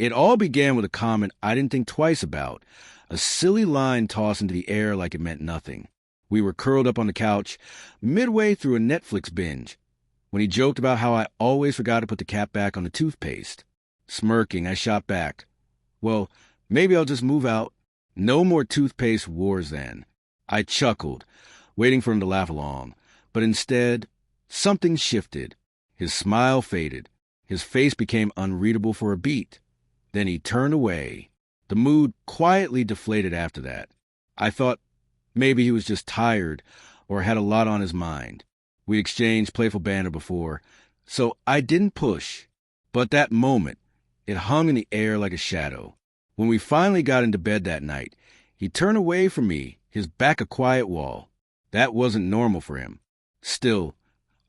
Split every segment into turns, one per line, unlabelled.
It all began with a comment I didn't think twice about, a silly line tossed into the air like it meant nothing. We were curled up on the couch, midway through a Netflix binge, when he joked about how I always forgot to put the cap back on the toothpaste. Smirking, I shot back. Well, maybe I'll just move out. No more toothpaste wars then. I chuckled, waiting for him to laugh along. But instead, something shifted. His smile faded. His face became unreadable for a beat. Then he turned away. The mood quietly deflated after that. I thought maybe he was just tired or had a lot on his mind. We exchanged playful banter before, so I didn't push. But that moment, it hung in the air like a shadow. When we finally got into bed that night, he turned away from me, his back a quiet wall. That wasn't normal for him. Still,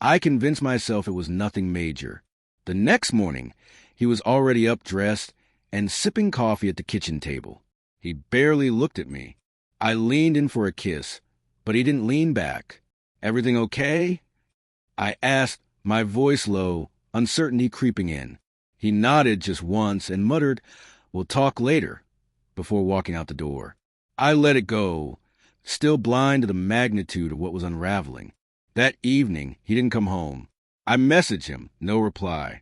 I convinced myself it was nothing major. The next morning, he was already up dressed and sipping coffee at the kitchen table. He barely looked at me. I leaned in for a kiss, but he didn't lean back. "Everything okay?" I asked, my voice low, uncertainty creeping in. He nodded just once and muttered, "We'll talk later," before walking out the door. I let it go, still blind to the magnitude of what was unraveling. That evening, he didn't come home. I messaged him, no reply.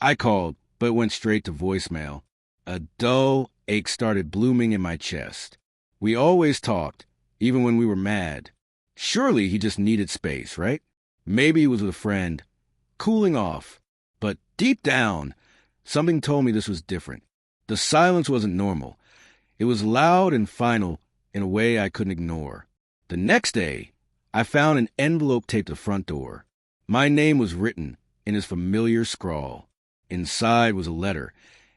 I called, but it went straight to voicemail. A dull ache started blooming in my chest. We always talked, even when we were mad. Surely he just needed space, right? Maybe he was with a friend, cooling off. But deep down, something told me this was different. The silence wasn't normal. It was loud and final in a way I couldn't ignore. The next day, I found an envelope taped to the front door. My name was written in his familiar scrawl. Inside was a letter,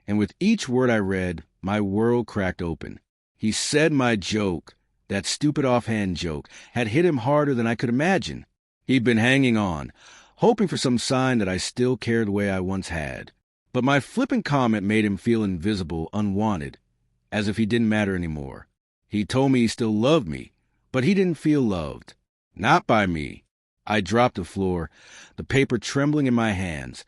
and with each word I read, my world cracked open. He said my joke, that stupid offhand joke, had hit him harder than I could imagine. He'd been hanging on, hoping for some sign that I still cared the way I once had. But my flippant comment made him feel invisible, unwanted, as if he didn't matter anymore. He told me he still loved me, but he didn't feel loved. Not by me. I dropped to the floor, the paper trembling in my hands,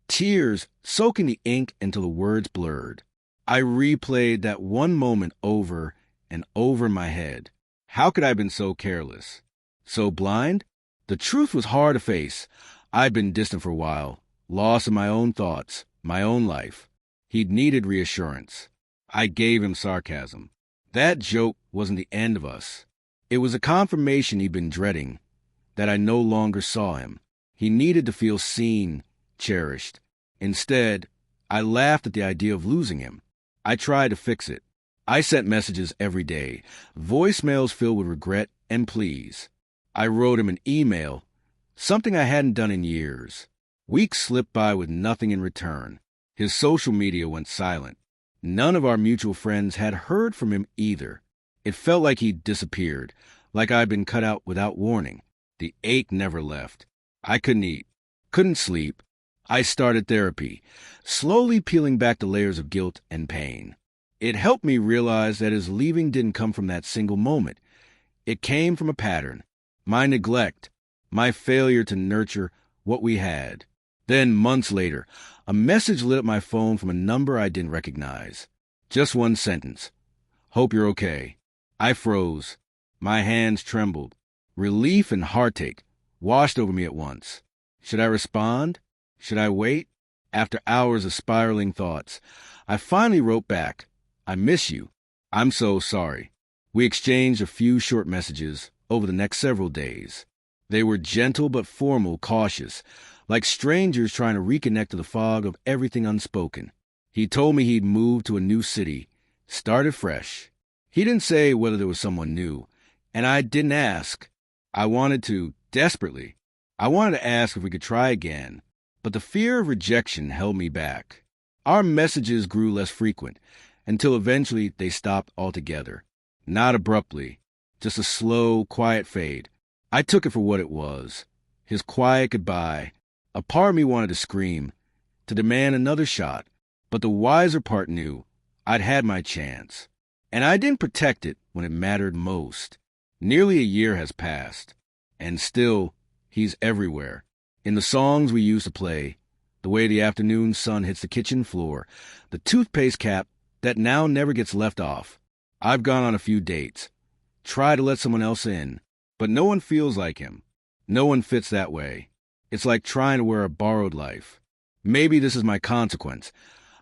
tears soaking the ink until the words blurred. I replayed that one moment over and over in my head. How could I have been so careless? So blind? The truth was hard to face. I'd been distant for a while, lost in my own thoughts, my own life. He'd needed reassurance. I gave him sarcasm. That joke wasn't the end of us. It was a confirmation he'd been dreading, that I no longer saw him. He needed to feel seen, cherished. Instead, I laughed at the idea of losing him. I tried to fix it. I sent messages every day, voicemails filled with regret and pleas. I wrote him an email, something I hadn't done in years. Weeks slipped by with nothing in return. His social media went silent. None of our mutual friends had heard from him either. It felt like he'd disappeared, like I'd been cut out without warning. The ache never left. I couldn't eat, couldn't sleep. I started therapy, slowly peeling back the layers of guilt and pain. It helped me realize that his leaving didn't come from that single moment. It came from a pattern. My neglect, my failure to nurture what we had. Then, months later, a message lit up my phone from a number I didn't recognize. Just one sentence. "Hope you're okay." I froze. My hands trembled. Relief and heartache washed over me at once. Should I respond? Should I wait? After hours of spiraling thoughts, I finally wrote back, "I miss you. I'm so sorry." We exchanged a few short messages over the next several days. They were gentle but formal, cautious, like strangers trying to reconnect to the fog of everything unspoken. He told me he'd moved to a new city, started fresh. He didn't say whether there was someone new, and I didn't ask. I wanted to, desperately. I wanted to ask if we could try again, but the fear of rejection held me back. Our messages grew less frequent, until eventually they stopped altogether. Not abruptly, just a slow, quiet fade. I took it for what it was. His quiet goodbye. A part of me wanted to scream, to demand another shot, but the wiser part knew I'd had my chance. And I didn't protect it when it mattered most. Nearly a year has passed, and still, he's everywhere. In the songs we used to play, the way the afternoon sun hits the kitchen floor, the toothpaste cap that now never gets left off. I've gone on a few dates, tried to let someone else in, but no one feels like him. No one fits that way. It's like trying to wear a borrowed life. Maybe this is my consequence,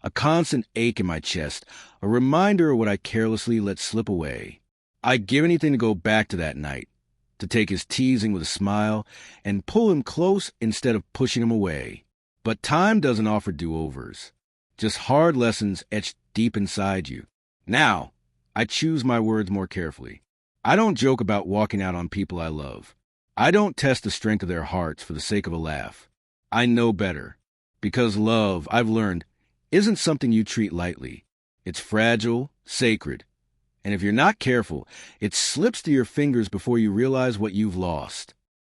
a constant ache in my chest, a reminder of what I carelessly let slip away. I'd give anything to go back to that night, to take his teasing with a smile and pull him close instead of pushing him away. But time doesn't offer do-overs, just hard lessons etched deep inside you. Now, I choose my words more carefully. I don't joke about walking out on people I love. I don't test the strength of their hearts for the sake of a laugh. I know better. Because love, I've learned, isn't something you treat lightly. It's fragile, sacred. And if you're not careful, it slips through your fingers before you realize what you've lost.